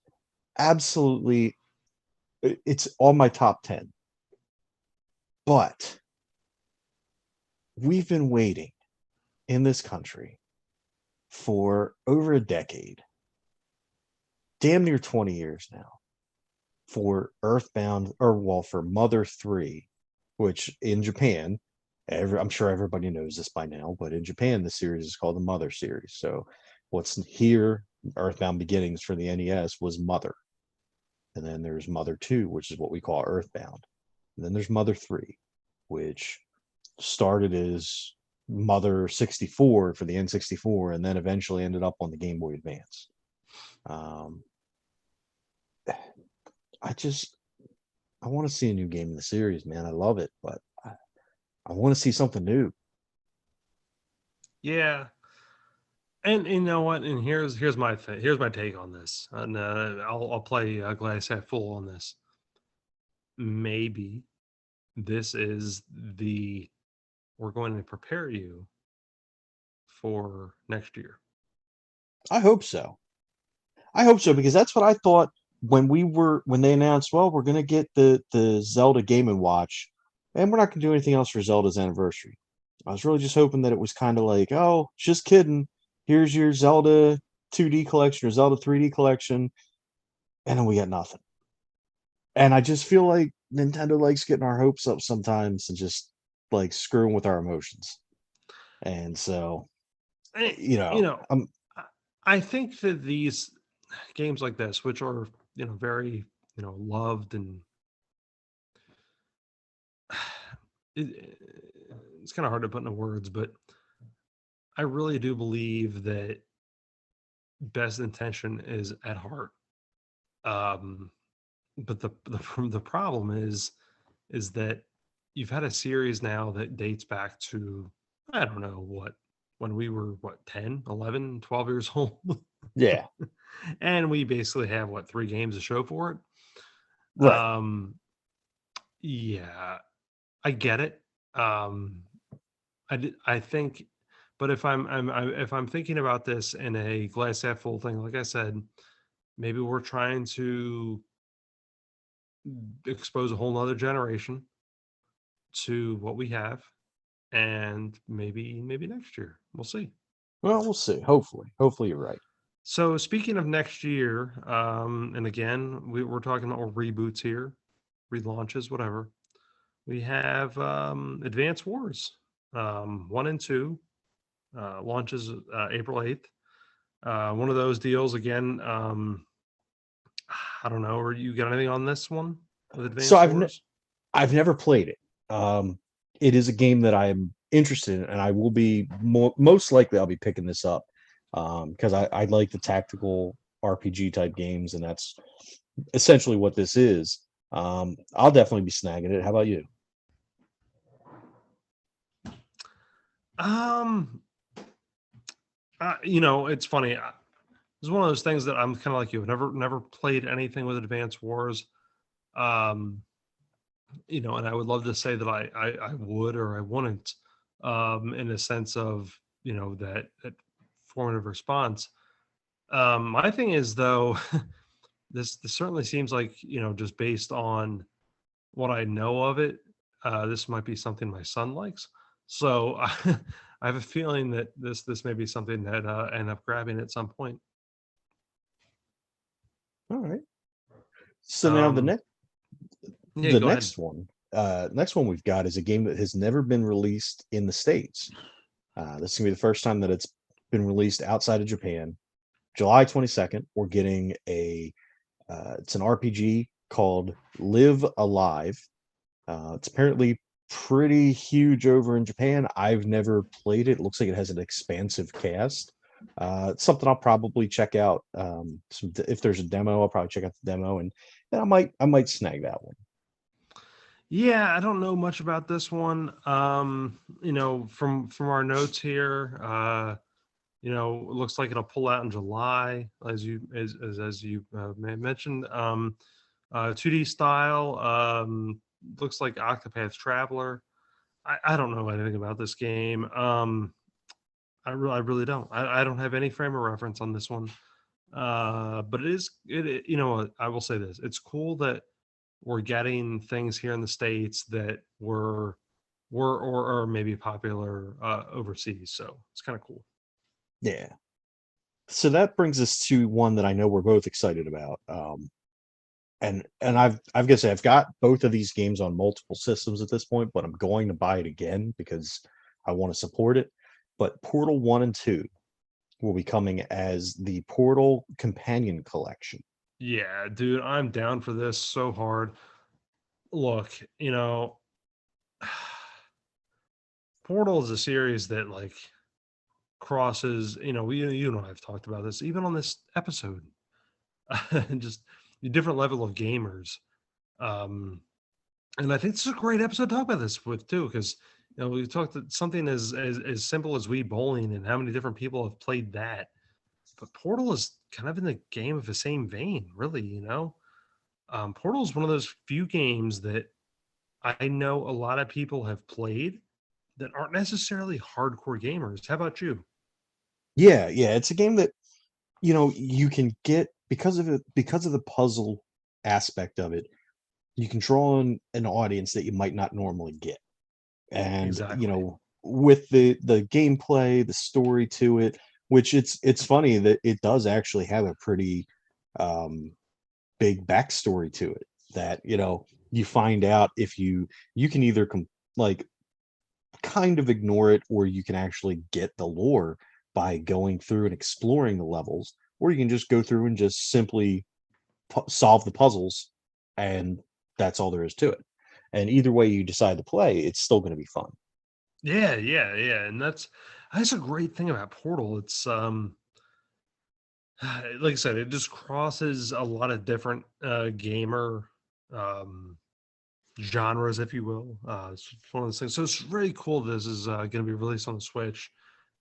Absolutely, it's on my top 10. But we've been waiting in this country for over a decade, damn near 20 years now, for Earthbound, or well, for Mother 3, which in Japan, I'm sure everybody knows this by now, but in Japan, the series is called the Mother series. So what's here Earthbound Beginnings for the NES was Mother. And then there's Mother 2, which is what we call Earthbound. And then there's Mother 3, which started as Mother 64 for the N64 and then eventually ended up on the Game Boy Advance. I want to see a new game in the series, man. I love it, but I want to see something new. Yeah. And you know what? And here's my here's my take on this. And I'll play glass half full on this. Maybe this is we're going to prepare you for next year. I hope so. I hope so, because that's what I thought when they announced, well, we're gonna get the Zelda Game and Watch, and we're not gonna do anything else for Zelda's anniversary. I was really just hoping that it was kind of like, oh, just kidding. Here's your Zelda 2D collection or Zelda 3D collection, and then we got nothing. And I just feel like Nintendo likes getting our hopes up sometimes and just like screwing with our emotions. And so, You know, I'm I think that these games like this, which are very loved and it's kind of hard to put into words, but I really do believe that best intention is at heart. But the problem is that you've had a series now that dates back to, I don't know what, when we were 10, 11, 12 years old. yeah, And we basically have 3 games to show for it. right. Yeah, I get it. I think, but if I'm thinking about this in a glass half full thing, like I said, maybe we're trying to expose a whole nother generation to what we have, and maybe next year we'll see. Well, we'll see. Hopefully you're right. So speaking of next year, and again, we're talking about reboots here, relaunches, whatever. We have Advance Wars 1 and 2 launches April 8th. One of those deals again. I don't know. Or you got anything on this one with So Advance Wars? I've never played it. It is a game that I'm interested in, and I will be most likely I'll be picking this up because I like the tactical RPG type games, and that's essentially what this is. I'll definitely be snagging it. How about you? Um, it's funny. It's one of those things that I'm kind of like you. Never played anything with Advance Wars. And I would love to say that I would or I wouldn't, in the sense of that formative response. My thing is though, this certainly seems like just based on what I know of it, this might be something my son likes. So I have a feeling that this may be something that I end up grabbing at some point. All right. So now Um, yeah, the go ahead. next one we've got is a game that has never been released in the States. This is gonna be the first time that it's been released outside of Japan. July 22nd, we're getting it's an RPG called Live Alive. It's apparently pretty huge over in Japan. I've never played it. It looks like it has an expansive cast. It's something I'll probably check out. If there's a demo, I'll probably check out the demo, and then I might snag that one. Yeah, I don't know much about this one. From our notes here, it looks like it'll pull out in July, as you may have mentioned. 2D style. Looks like Octopath Traveler. I don't know anything about this game. I really don't. I don't have any frame of reference on this one. But I will say this: it's cool that we're getting things here in the States that were or maybe popular overseas. So it's kind of cool. Yeah. So that brings us to one that I know we're both excited about. And I've got to say I've got both of these games on multiple systems at this point, but I'm going to buy it again because I want to support it. But Portal 1 and 2, will be coming as the Portal Companion Collection. Yeah, dude, I'm down for this so hard. Look, Portal is a series that like crosses, you and I have talked about this even on this episode. Just a different level of gamers. Um, and I think this is a great episode to talk about this with too, because we talked something as simple as Wii Bowling and how many different people have played that. But Portal is kind of in the game of the same vein, really. Portal is one of those few games that I know a lot of people have played that aren't necessarily hardcore gamers. How about you? Yeah, yeah, it's a game that you can get because of the puzzle aspect of it. You can draw on an audience that you might not normally get. And Exactly. with the gameplay, the story to it, which it's funny that it does actually have a pretty um big backstory to it, that you find out if you can either like kind of ignore it, or you can actually get the lore by going through and exploring the levels, or you can just go through and just simply solve the puzzles, and that's all there is to it. And either way you decide to play, it's still going to be fun. Yeah, yeah, yeah. And that's a great thing about Portal. It's like I said, it just crosses a lot of different gamer um genres, if you will. It's one of those things. So it's really cool. This is going to be released on the Switch.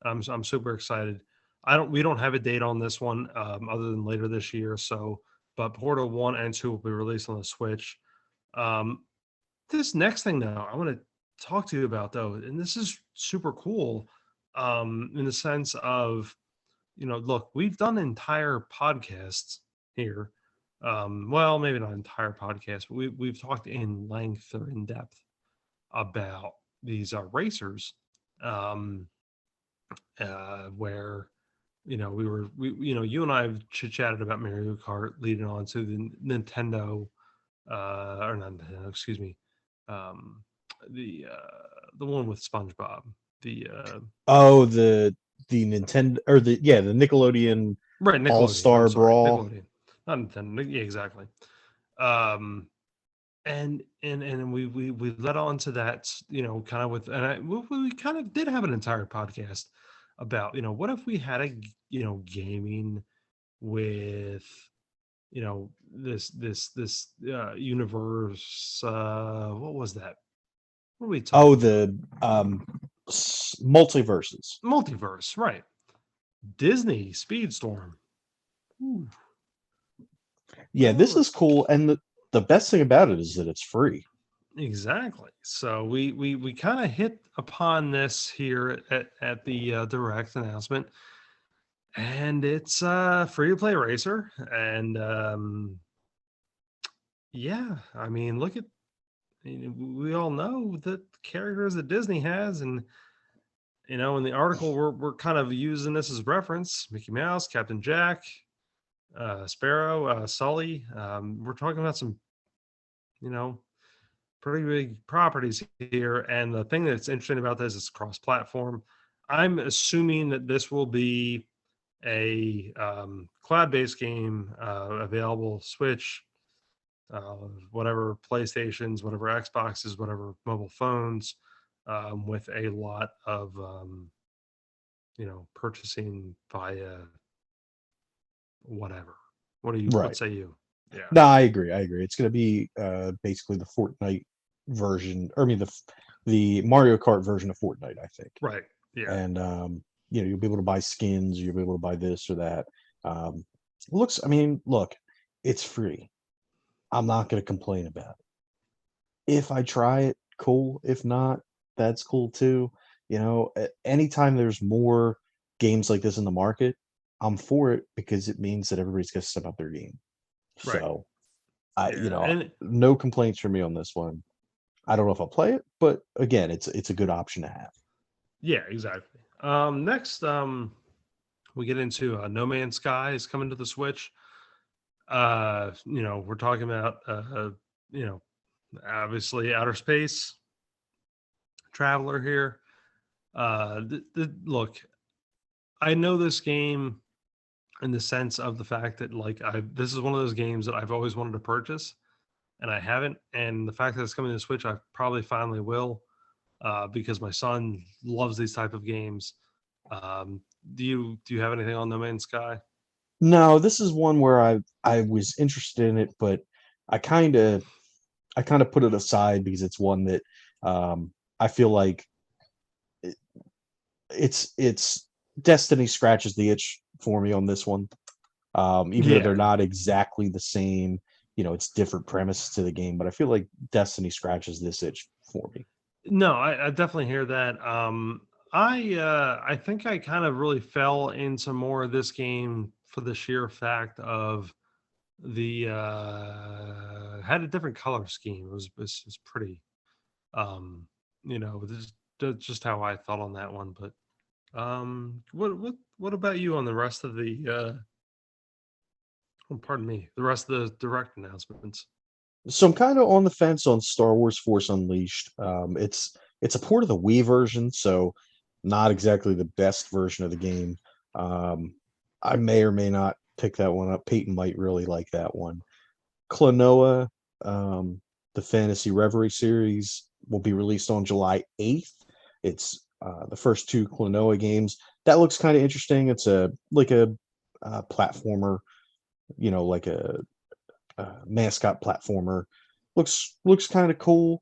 I'm super excited. We don't have a date on this one other than later this year. So, but Portal 1 and 2 will be released on the Switch. Um, this next thing now I want to talk to you about though, and this is super cool in the sense of, look, we've done entire podcasts here. Well, maybe not entire podcast, but we've talked in length or in depth about these racers, um, where you and I have chit chatted about Mario Kart, leading on to the Nintendo, or not Nintendo, excuse me, um, the one with SpongeBob, the Oh, the Nintendo, or the Nickelodeon right, Nickelodeon. I'm All-Star sorry, Brawl. Nickelodeon, not Nintendo. Yeah, exactly. Um, and we led on to that, kind of with, and we kind of did have an entire podcast about, what if we had gaming with, this universe, what was that, what are we Oh, talking about? the multiverses. Multiverse, right? Disney Speedstorm. Ooh, Yeah, this or is cool, and the best thing about it is that it's free. exactly. So we kind of hit upon this here at the direct announcement, and it's free to play racer. And yeah, I mean, look at, we all know the characters that Disney has, and in the article we're kind of using this as reference: Mickey Mouse, Captain Jack, Sparrow, Sully. We're talking about some, you know pretty big properties here. And the thing that's interesting about this is cross-platform. I'm assuming that this will be a cloud-based game, available Switch, whatever PlayStations, whatever Xboxes, whatever mobile phones, with a lot of purchasing via whatever. What Right. say you? Yeah. No, I agree. I agree. It's going to be basically the Fortnite version, or I mean the Mario Kart version of Fortnite, I think. Right. Yeah. And you'll be able to buy skins, you'll be able to buy this or that. Looks, I mean, look, it's free. I'm not going to complain about it. If I try it, cool. If not, that's cool too. Anytime there's more games like this in the market, I'm for it, because it means that everybody's going to step up their game. Right. So Yeah. And no complaints from me on this one. I don't know if I'll play it, but again, it's a good option to have. yeah, exactly. Next, we get into No Man's Sky is coming to the Switch. We're talking about you know, obviously outer space traveler here. Look, I know this game in the sense of the fact that like I this is one of those games that I've always wanted to purchase and I haven't. And the fact that it's coming to Switch, I probably finally will, because my son loves these type of games. Um, do you have anything on No Man's Sky? No, this is one where I was interested in it, but I kind of I kind of put it aside because it's one that I feel like it- it's Destiny scratches the itch for me on this one. Even though they're Yeah, not exactly the same, it's different premise to the game, but I feel like Destiny scratches this itch for me. no, I definitely hear that. I think I kind of really fell into more of this game for the sheer fact of the had a different color scheme. It was pretty. Um, that's just how I thought on that one. But what about you on the rest of the oh, pardon me, the rest of the direct announcements? So I'm kind of on the fence on Star Wars Force Unleashed. It's a port of the Wii version, so not exactly the best version of the game. Um, I may or may not pick that one up. Peyton might really like that one. Klonoa, the Fantasy Reverie series, will be released on July 8th. It's the first two Klonoa games. That looks kind of interesting. It's a platformer, like a mascot platformer. Looks kind of cool.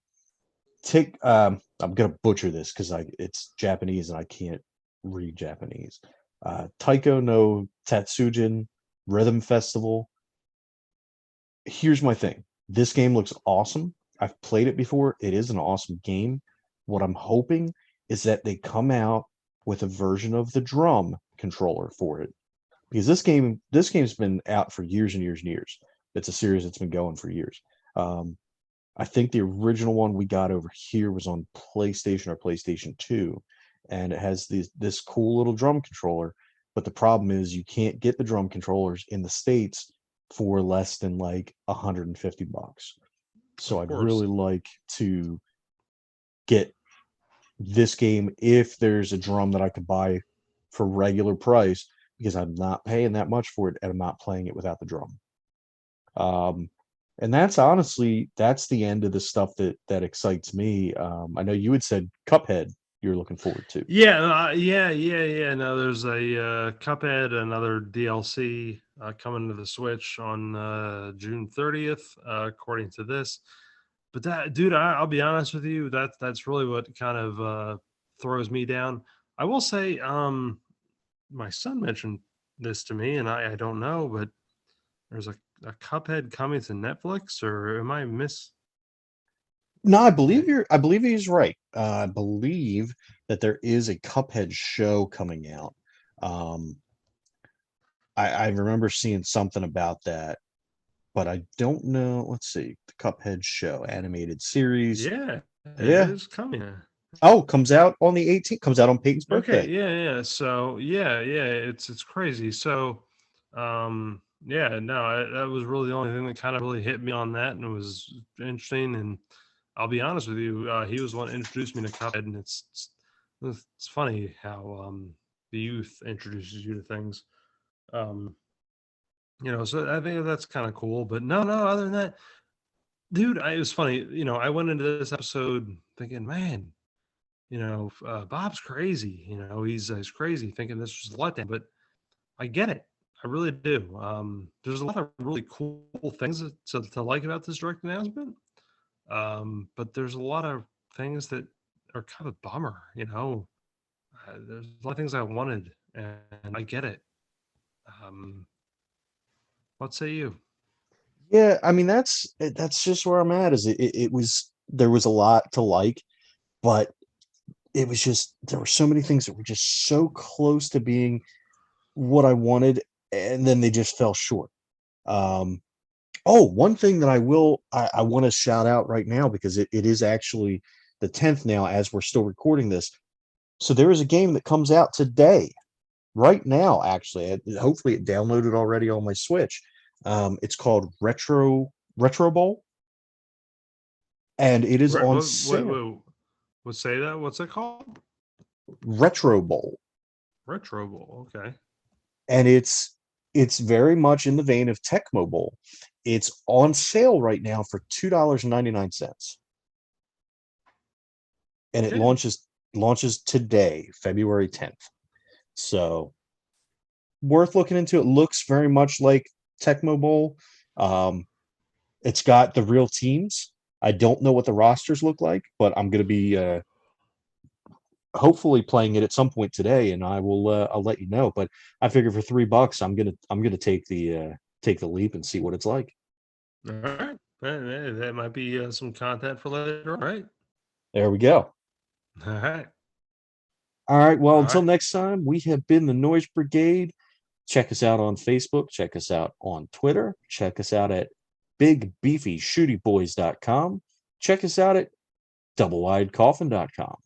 I'm gonna butcher this because I it's Japanese and I can't read Japanese. Taiko no Tatsujin Rhythm Festival. Here's my thing. This game looks awesome. I've played it before. It is an awesome game. What I'm hoping is that they come out with a version of the drum controller for it. Because this game's been out for years and years and years. It's a series that's been going for years. Um, I think the original one we got over here was on PlayStation or PlayStation 2, and it has this cool little drum controller. But the problem is you can't get the drum controllers in the States for less than like $150. So Of I'd course. really like to get this game if there's a drum that I could buy for regular price because I'm not paying that much for it and I'm not playing it without the drum. Um, and that's the end of the stuff that excites me. I know you had said Cuphead you're looking forward to. Yeah, yeah. No, there's a Cuphead, another DLC coming to the Switch on June 30th, according to this. But that, dude, I'll be honest with you, that's really what kind of throws me down. I will say, my son mentioned this to me, and I don't know, but there's a Cuphead coming to Netflix, or am I miss? No, I believe he's right. I believe that there is a Cuphead show coming out. Um, I remember seeing something about that, but I don't know. Let's see, the Cuphead show animated series. Yeah, it Yeah. is coming. Oh, comes out on the 18th. Comes out on Peyton's Okay, birthday. yeah. So yeah, it's crazy. So, yeah, no, that was really the only thing that kind of really hit me on that, and it was interesting. And I'll be honest with you, he was the one that introduced me to Cuphead, and it's funny how the youth introduces you to things. Um, so I think that's kind of cool. But no, other than that, dude, it was funny. I went into this episode thinking, man, Bob's crazy. He's crazy, thinking this was a letdown, but I get it. I really do. There's a lot of really cool things to like about this direct announcement, but there's a lot of things that are kind of a bummer. There's a lot of things I wanted, and I get it. Um, what say you? Yeah, I mean that's just where I'm at. Is it was there was a lot to like, but it was just there were so many things that were just so close to being what I wanted, and then they just fell short. Um, oh, one thing that I want to shout out right now because it is actually the 10th now as we're still recording this. So there is a game that comes out today, right now, actually. Hopefully it downloaded already on my Switch. It's called Retro Bowl, and it is on What? sale. Say that. What's it called? Retro Bowl. Retro Bowl. Okay. And it's very much in the vein of Tecmo Bowl. It's on sale right now for $2.99. And it Okay. launches today, February 10th. So worth looking into. It looks very much like Tecmo Bowl. It's got the real teams. I don't know what the rosters look like, but I'm going to be hopefully playing it at some point today, and I'll let you know. But I figure for $3, I'm gonna take the leap and see what it's like. All right. That might be some content for later. All right. There we go. All right. All right. Well, All until right. next time, we have been the Noise Brigade. Check us out on Facebook. Check us out on Twitter. Check us out at bigbeefyshootyboys.com. Check us out at doublewidecoffin.com.